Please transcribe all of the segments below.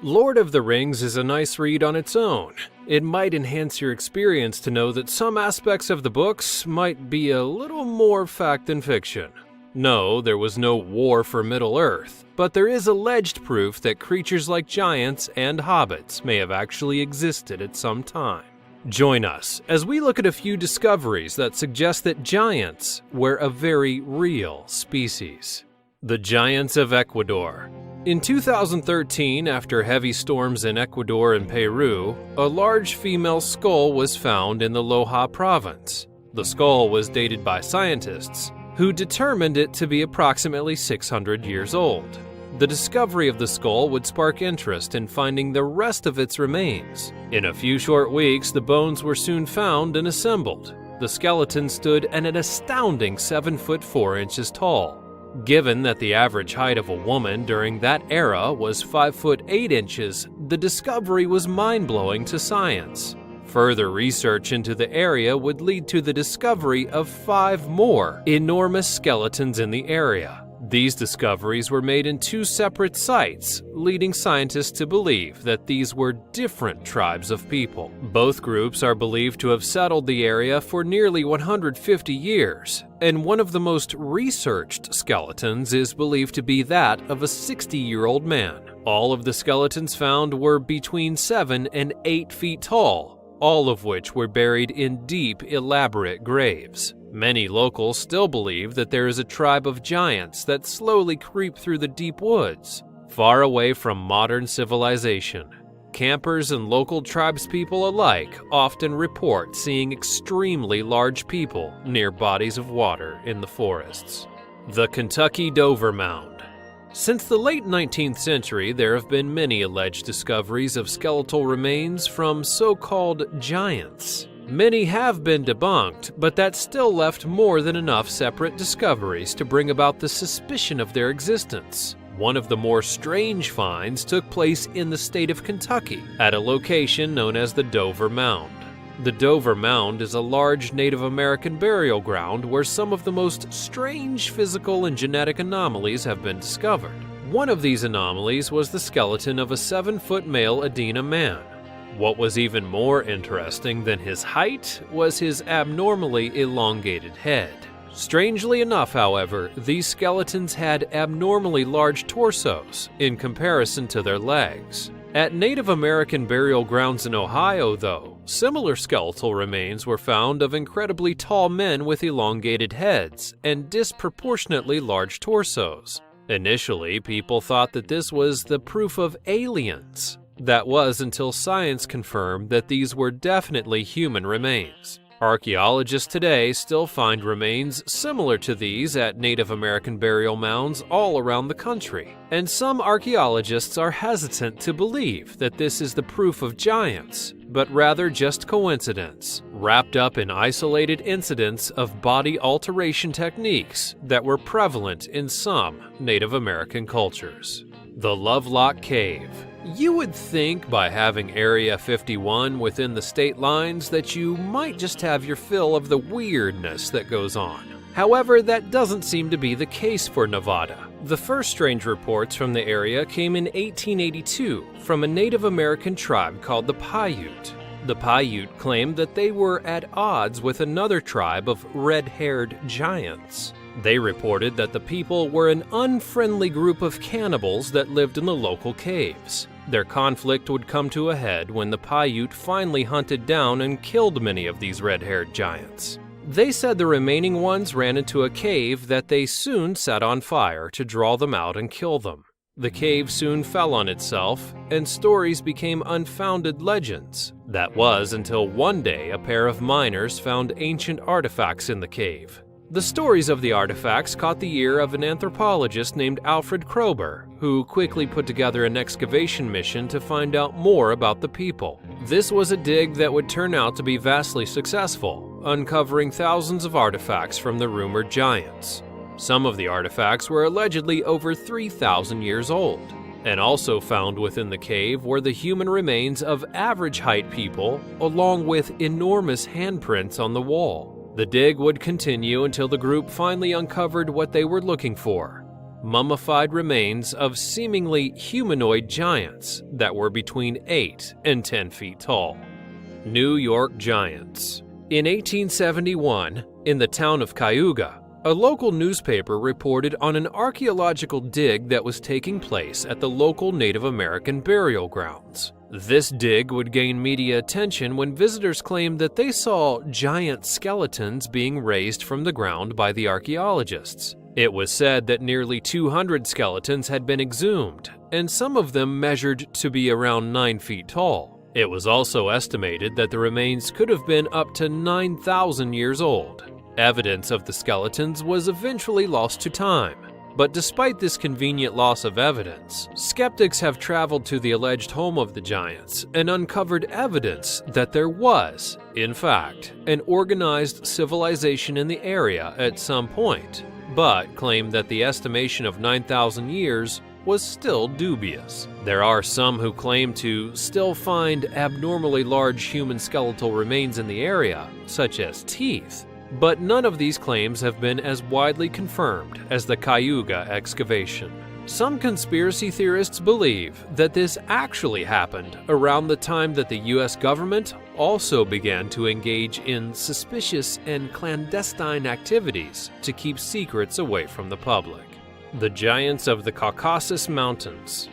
Lord of the Rings is a nice read on its own. It might enhance your experience to know that some aspects of the books might be a little more fact than fiction. No, there was no war for Middle-earth, but there is alleged proof that creatures like giants and hobbits may have actually existed at some time. Join us as we look at a few discoveries that suggest that giants were a very real species. The Giants of Ecuador. In 2013, after heavy storms in Ecuador and Peru, a large female skull was found in the Loja province. The skull was dated by scientists, who determined it to be approximately 600 years old. The discovery of the skull would spark interest in finding the rest of its remains. In a few short weeks, the bones were soon found and assembled. The skeleton stood at an astounding 7 foot 4 inches tall. Given that the average height of a woman during that era was 5 foot 8 inches, the discovery was mind-blowing to science. Further research into the area would lead to the discovery of 5 more enormous skeletons in the area. These discoveries were made in 2 separate sites, leading scientists to believe that these were different tribes of people. Both groups are believed to have settled the area for nearly 150 years, and one of the most researched skeletons is believed to be that of a 60-year-old man. All of the skeletons found were between 7 and 8 feet tall, all of which were buried in deep, elaborate graves. Many locals still believe that there is a tribe of giants that slowly creep through the deep woods, far away from modern civilization. Campers and local tribespeople alike often report seeing extremely large people near bodies of water in the forests. The Kentucky Dover Mound. Since the late 19th century, there have been many alleged discoveries of skeletal remains from so-called giants. Many have been debunked, but that still left more than enough separate discoveries to bring about the suspicion of their existence. One of the more strange finds took place in the state of Kentucky, at a location known as the Dover Mound. The Dover Mound is a large Native American burial ground where some of the most strange physical and genetic anomalies have been discovered. One of these anomalies was the skeleton of a 7-foot male Adena man. What was even more interesting than his height was his abnormally elongated head. Strangely enough, however, these skeletons had abnormally large torsos in comparison to their legs. At Native American burial grounds in Ohio, though, similar skeletal remains were found of incredibly tall men with elongated heads and disproportionately large torsos. Initially, people thought that this was the proof of aliens. That was until science confirmed that these were definitely human remains. Archaeologists today still find remains similar to these at Native American burial mounds all around the country, and some archaeologists are hesitant to believe that this is the proof of giants, but rather just coincidence, wrapped up in isolated incidents of body alteration techniques that were prevalent in some Native American cultures. The Lovelock Cave. You would think by having Area 51 within the state lines that you might just have your fill of the weirdness that goes on. However, that doesn't seem to be the case for Nevada. The first strange reports from the area came in 1882 from a Native American tribe called the Paiute. The Paiute claimed that they were at odds with another tribe of red-haired giants. They reported that the people were an unfriendly group of cannibals that lived in the local caves. Their conflict would come to a head when the Paiute finally hunted down and killed many of these red-haired giants. They said the remaining ones ran into a cave that they soon set on fire to draw them out and kill them. The cave soon fell on itself, and stories became unfounded legends. That was until one day a pair of miners found ancient artifacts in the cave. The stories of the artifacts caught the ear of an anthropologist named Alfred Kroeber, who quickly put together an excavation mission to find out more about the people. This was a dig that would turn out to be vastly successful, uncovering thousands of artifacts from the rumored giants. Some of the artifacts were allegedly over 3,000 years old, and also found within the cave were the human remains of average-height people, along with enormous handprints on the wall. The dig would continue until the group finally uncovered what they were looking for: mummified remains of seemingly humanoid giants that were between 8 and 10 feet tall. New York Giants. In 1871, in the town of Cayuga, a local newspaper reported on an archaeological dig that was taking place at the local Native American burial grounds. This dig would gain media attention when visitors claimed that they saw giant skeletons being raised from the ground by the archaeologists. It was said that nearly 200 skeletons had been exhumed, and some of them measured to be around 9 feet tall. It was also estimated that the remains could have been up to 9,000 years old. Evidence of the skeletons was eventually lost to time. But despite this convenient loss of evidence, skeptics have traveled to the alleged home of the giants and uncovered evidence that there was, in fact, an organized civilization in the area at some point, but claim that the estimation of 9,000 years was still dubious. There are some who claim to still find abnormally large human skeletal remains in the area, such as teeth, but none of these claims have been as widely confirmed as the Cayuga excavation. Some conspiracy theorists believe that this actually happened around the time that the US government also began to engage in suspicious and clandestine activities to keep secrets away from the public. The Giants of the Caucasus Mountains.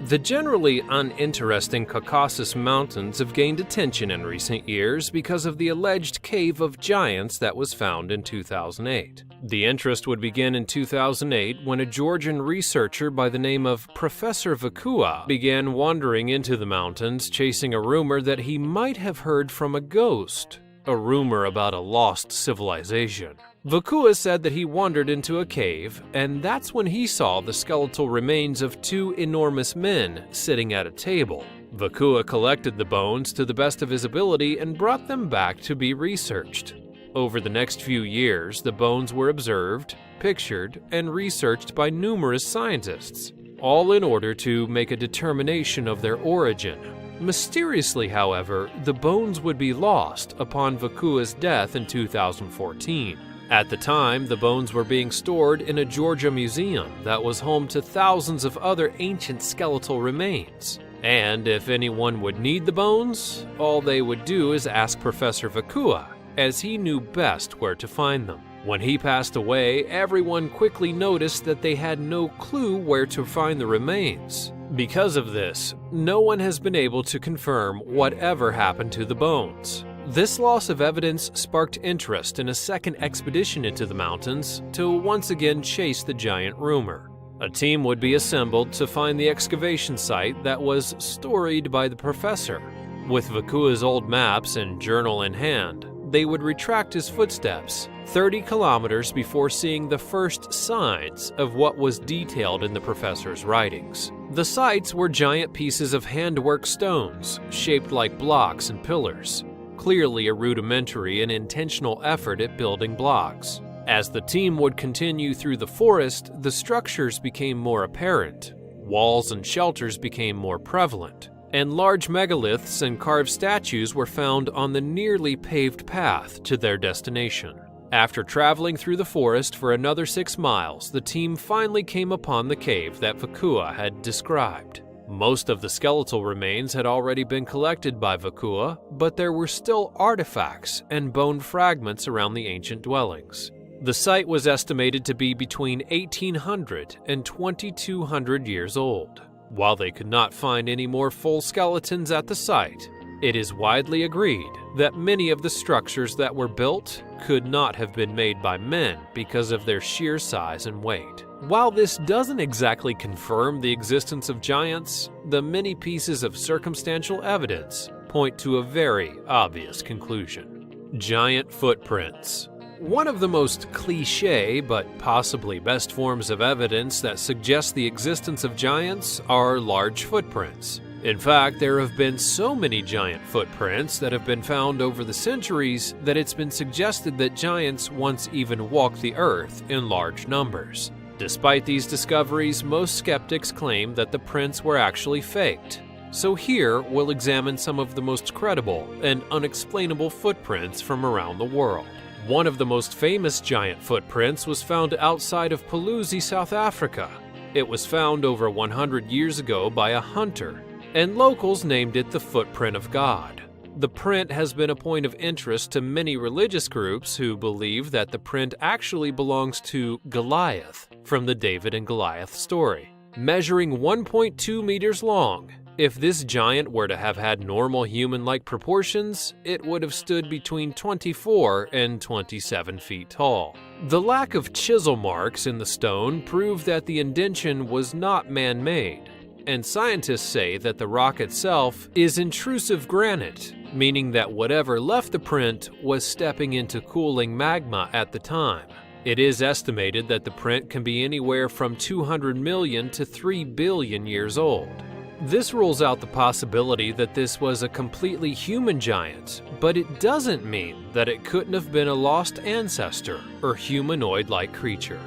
The generally uninteresting Caucasus Mountains have gained attention in recent years because of the alleged cave of giants that was found in 2008. The interest would begin in 2008 when a Georgian researcher by the name of Professor Vakua began wandering into the mountains chasing a rumor that he might have heard from a ghost, a rumor about a lost civilization. Vakua said that he wandered into a cave, and that's when he saw the skeletal remains of 2 enormous men sitting at a table. Vakua collected the bones to the best of his ability and brought them back to be researched. Over the next few years, the bones were observed, pictured, and researched by numerous scientists, all in order to make a determination of their origin. Mysteriously, however, the bones would be lost upon Vakua's death in 2014. At the time, the bones were being stored in a Georgia museum that was home to thousands of other ancient skeletal remains. And if anyone would need the bones, all they would do is ask Professor Vakua, as he knew best where to find them. When he passed away, everyone quickly noticed that they had no clue where to find the remains. Because of this, no one has been able to confirm whatever happened to the bones. This loss of evidence sparked interest in a second expedition into the mountains to once again chase the giant rumor. A team would be assembled to find the excavation site that was storied by the professor. With Vakua's old maps and journal in hand, they would retract his footsteps 30 kilometers before seeing the first signs of what was detailed in the professor's writings. The sites were giant pieces of handwork stones shaped like blocks and pillars, clearly a rudimentary and intentional effort at building blocks. As the team would continue through the forest, the structures became more apparent. Walls and shelters became more prevalent, and large megaliths and carved statues were found on the nearly paved path to their destination. After traveling through the forest for another 6 miles, the team finally came upon the cave that Vakua had described. Most of the skeletal remains had already been collected by Vakua, but there were still artifacts and bone fragments around the ancient dwellings. The site was estimated to be between 1,800 and 2,200 years old. While they could not find any more full skeletons at the site, it is widely agreed that many of the structures that were built could not have been made by men because of their sheer size and weight. While this doesn't exactly confirm the existence of giants, the many pieces of circumstantial evidence point to a very obvious conclusion. Giant footprints. One of the most cliché but possibly best forms of evidence that suggests the existence of giants are large footprints. In fact, there have been so many giant footprints that have been found over the centuries that it's been suggested that giants once even walked the earth in large numbers. Despite these discoveries, most skeptics claim that the prints were actually faked. So here, we'll examine some of the most credible and unexplainable footprints from around the world. One of the most famous giant footprints was found outside of Paluzi, South Africa. It was found over 100 years ago by a hunter, and locals named it the Footprint of God. The print has been a point of interest to many religious groups who believe that the print actually belongs to Goliath from the David and Goliath story. Measuring 1.2 meters long, if this giant were to have had normal human-like proportions, it would have stood between 24 and 27 feet tall. The lack of chisel marks in the stone prove that the indention was not man-made, and scientists say that the rock itself is intrusive granite, meaning that whatever left the print was stepping into cooling magma at the time. It is estimated that the print can be anywhere from 200 million to 3 billion years old. This rules out the possibility that this was a completely human giant, but it doesn't mean that it couldn't have been a lost ancestor or humanoid-like creature.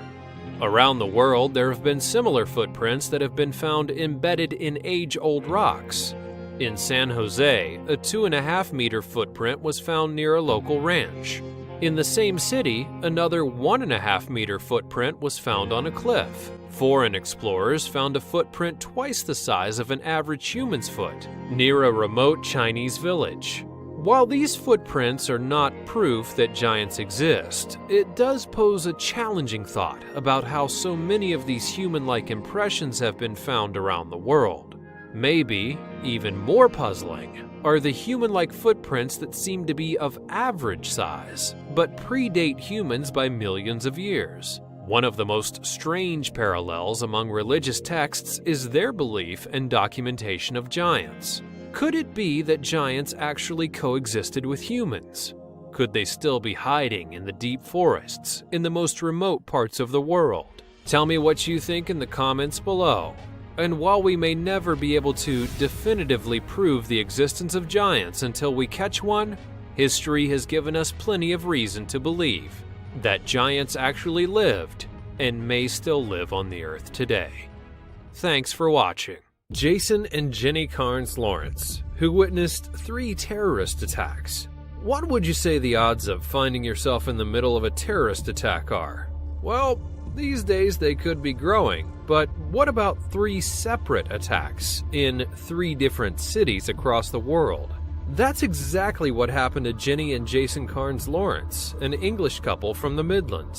Around the world, there have been similar footprints that have been found embedded in age-old rocks. In San Jose, a 2.5-meter footprint was found near a local ranch. In the same city, another 1.5-meter footprint was found on a cliff. Foreign explorers found a footprint twice the size of an average human's foot, near a remote Chinese village. While these footprints are not proof that giants exist, it does pose a challenging thought about how so many of these human-like impressions have been found around the world. Maybe, even more puzzling, are the human-like footprints that seem to be of average size, but predate humans by millions of years. One of the most strange parallels among religious texts is their belief and documentation of giants. Could it be that giants actually coexisted with humans? Could they still be hiding in the deep forests, in the most remote parts of the world? Tell me what you think in the comments below. And while we may never be able to definitively prove the existence of giants until we catch one, history has given us plenty of reason to believe that giants actually lived and may still live on the earth today. Thanks for watching. Jason and Jenny Carnes Lawrence, who witnessed 3 terrorist attacks. What would you say the odds of finding yourself in the middle of a terrorist attack are? Well, these days they could be growing, but what about 3 separate attacks in 3 different cities across the world? That's exactly what happened to Jenny and Jason Carnes Lawrence, an English couple from the Midlands.